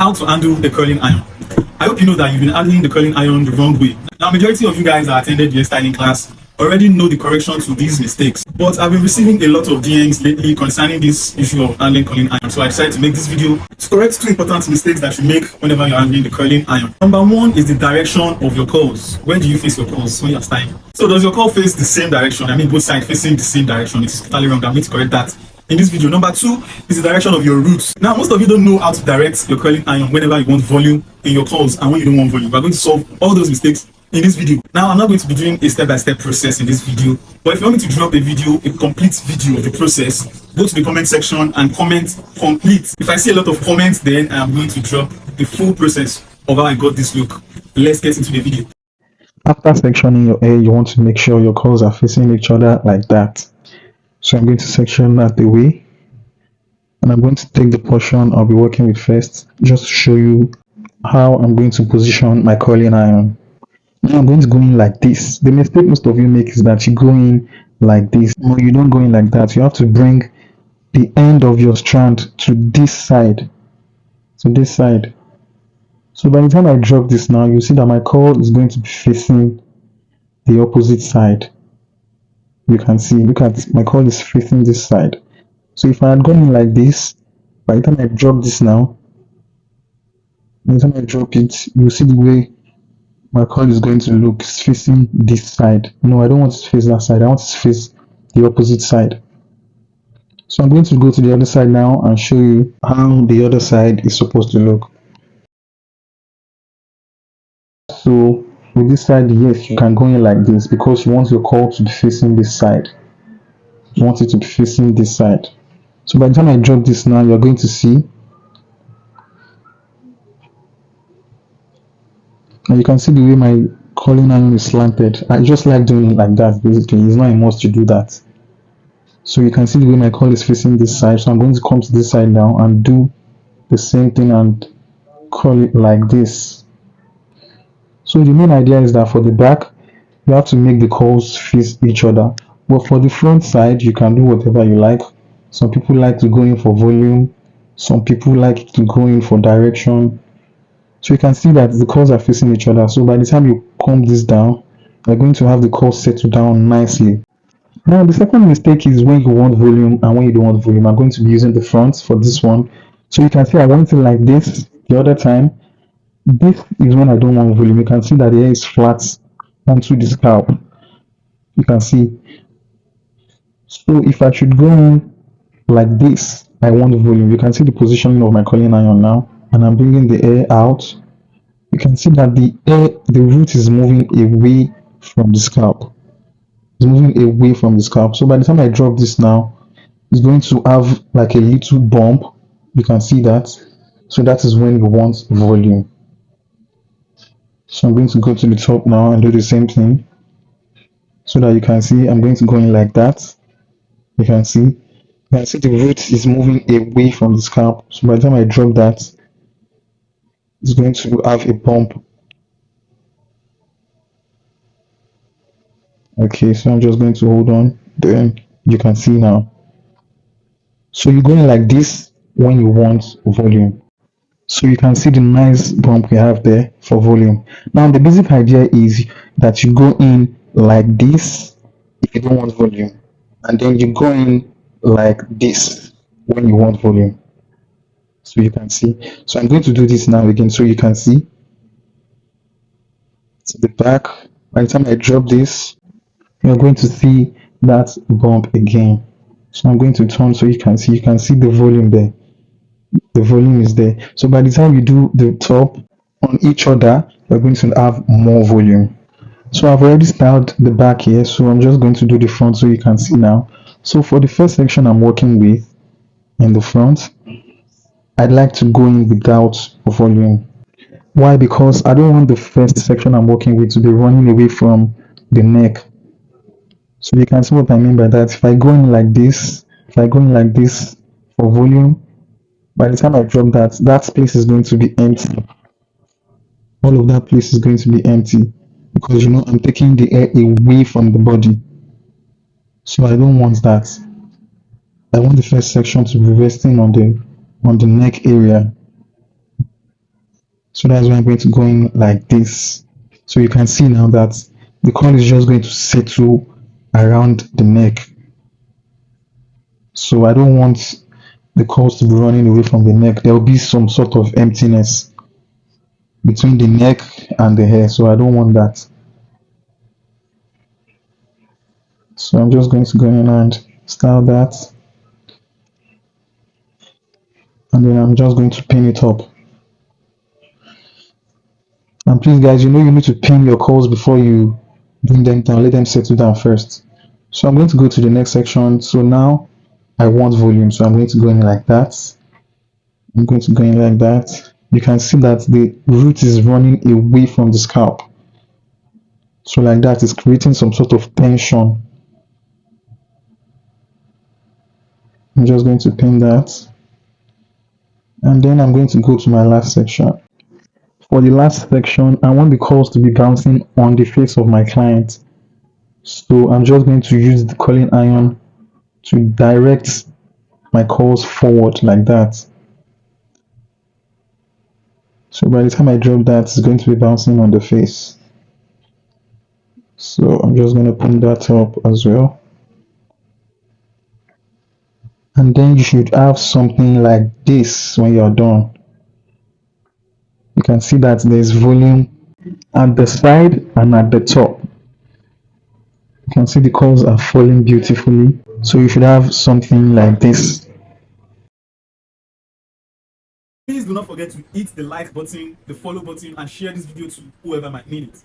how to handle the curling iron. I hope you know that you've been handling the curling iron the wrong way. Now, majority of you guys that attended the hairstyling class already know the correction to these mistakes, but I've been receiving a lot of DMs lately concerning this issue of handling curling iron, so I decided to make this video to correct two important mistakes that you make whenever you're handling the curling iron. Number one is the direction of your curls. Where do you face your curls when you're styling? So does your curl face the same direction? I mean, both sides facing the same direction. It's totally wrong. I'm going to correct that in this video. Number two is the direction of your roots. Now, most of you don't know how to direct your curling iron whenever you want volume in your curls and when you don't want volume. We're going to solve all those mistakes in this video. Now, I'm not going to be doing a step-by-step process in this video, but if you want me to drop a video, a complete video of the process, go to the comment section and comment complete. If I see a lot of comments, then I'm going to drop the full process of how I got this look. Let's get into the video. After sectioning your hair, you want to make sure your curls are facing each other like that. So I'm going to section that away, and I'm going to take the portion I'll be working with first, just to show you how I'm going to position my curling iron. Now I'm going to go in like this. The mistake most of you make is that you go in like this. No, you don't go in like that. You have to bring the end of your strand to this side. So by the time I drop this now, you see that my curl is going to be facing the opposite side. You can see, look at my curl is facing this side. So if I had gone in like this, by the time I drop this now, by the time I drop it, you see the way my curl is going to look. It's facing this side. No, I don't want it to face that side. I want it to face the opposite side. So I'm going to go to the other side now and show you how the other side is supposed to look. So with this side, yes, you can go in like this because you want your curl to be facing this side. You want it to be facing this side. So by the time I drop this now, you're going to see, and you can see the way my curling iron is slanted. I just like doing it like that. Basically, it's not a must to do that. So you can see the way my curl is facing this side. So I'm going to come to this side now and do the same thing and curl it like this. So the main idea is that for the back, you have to make the curls face each other. But for the front side, you can do whatever you like. Some people like to go in for volume. Some people like to go in for direction. So you can see that the curls are facing each other. So by the time you comb this down, you're going to have the curls settle down nicely. Now the second mistake is when you want volume and when you don't want volume. I'm going to be using the front for this one. So you can see I want it like this the other time. This is when I don't want volume. You can see that the hair is flat onto the scalp. You can see. So if I should go in like this, I want volume. You can see the positioning of my curling iron now, and I'm bringing the hair out. You can see that the root is moving away from the scalp. It's moving away from the scalp. So by the time I drop this now, it's going to have like a little bump. You can see that. So that is when you want volume. So I'm going to go to the top now and do the same thing, so that you can see I'm going to go in like that. You can see the root is moving away from the scalp. So by the time I drop that, it's going to have a bump. Okay, so I'm just going to hold on. Then you can see now. So you're going like this when you want volume. So you can see the nice bump we have there for volume. Now the basic idea is that you go in like this if you don't want volume, and then you go in like this when you want volume. So you can see. So I'm going to do this now again so you can see. To the back. By the time I drop this, you're going to see that bump again. So I'm going to turn so you can see the volume there. The volume is there. So by the time you do the top on each other, you're going to have more volume. So I've already styled the back here, so I'm just going to do the front so you can see now. So for the first section I'm working with in the front, I'd like to go in without volume. Why? Because I don't want the first section I'm working with to be running away from the neck. So you can see what I mean by that. If I go in like this for volume, by the time I drop that space is going to be empty. All of that place is going to be empty because I'm taking the air away from the body. So I don't want that. I want the first section to be resting on the neck area. So that's why I'm going to go in like this. So you can see now that the curl is just going to settle around the neck. So I don't want the curls to be running away from the neck. There will be some sort of emptiness between the neck and the hair. So I don't want that. So I'm just going to go in and style that. And then I'm just going to pin it up. And please guys, you know you need to pin your curls before you bring them down. Let them settle down first. So I'm going to go to the next section. So now I want volume. So I'm going to go in like that. I'm going to go in like that. You can see that the root is running away from the scalp. So like that, it's creating some sort of tension. I'm just going to pin that. And then I'm going to go to my last section. For the last section, I want the curls to be bouncing on the face of my client. So I'm just going to use the curling iron to direct my curls forward like that. So by the time I drop that, it's going to be bouncing on the face. So I'm just going to pin that up as well. And then you should have something like this when you're done. You can see that there's volume at the side and at the top. You can see the curls are falling beautifully. So you should have something like this. Please do not forget to hit the like button, the follow button, and share this video to whoever might need it.